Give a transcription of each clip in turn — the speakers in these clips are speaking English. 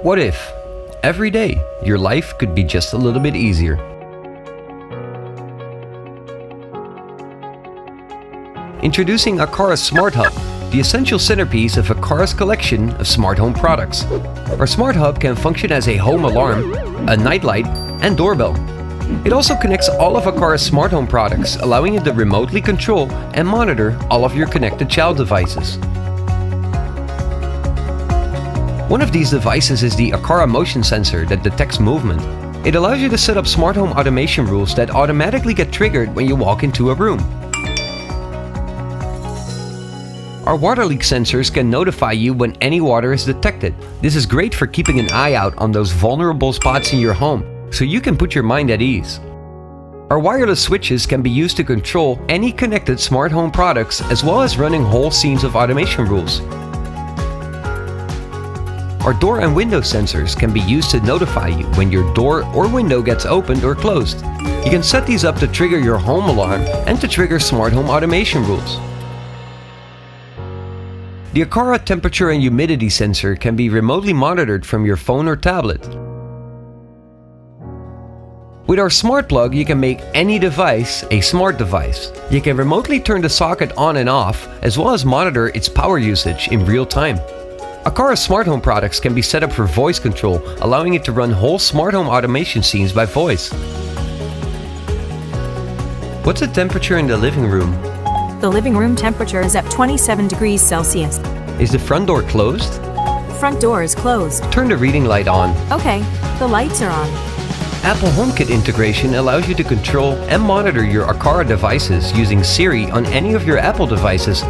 What if, every day, your life could be just a little bit easier? Introducing Aquara Smart Hub, the essential centerpiece of Aqara's collection of smart home products. Our smart hub can function as a home alarm, a nightlight, and doorbell. It also connects all of Aqara's smart home products, allowing you to remotely control and monitor all of your connected child devices. One of these devices is the Aqara motion sensor that detects movement. It allows you to set up smart home automation rules that automatically get triggered when you walk into a room. Our water leak sensors can notify you when any water is detected. This is great for keeping an eye out on those vulnerable spots in your home, so you can put your mind at ease. Our wireless switches can be used to control any connected smart home products, as well as running whole scenes of automation rules. Our door and window sensors can be used to notify you when your door or window gets opened or closed. You can set these up to trigger your home alarm and to trigger smart home automation rules. The Aqara temperature and humidity sensor can be remotely monitored from your phone or tablet. With our smart plug, you can make any device a smart device. You can remotely turn the socket on and off, as well as monitor its power usage in real time. Aqara smart home products can be set up for voice control, allowing it to run whole smart home automation scenes by voice. What's the temperature in the living room? The living room temperature is at 27 degrees Celsius. Is the front door closed? Front door is closed. Turn the reading light on. Okay, the lights are on. Apple HomeKit integration allows you to control and monitor your Aqara devices using Siri on any of your Apple devices.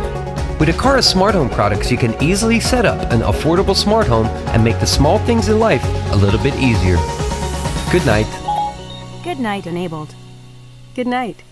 With Aqara smart home products, you can easily set up an affordable smart home and make the small things in life a little bit easier. Good night. Good night enabled. Good night.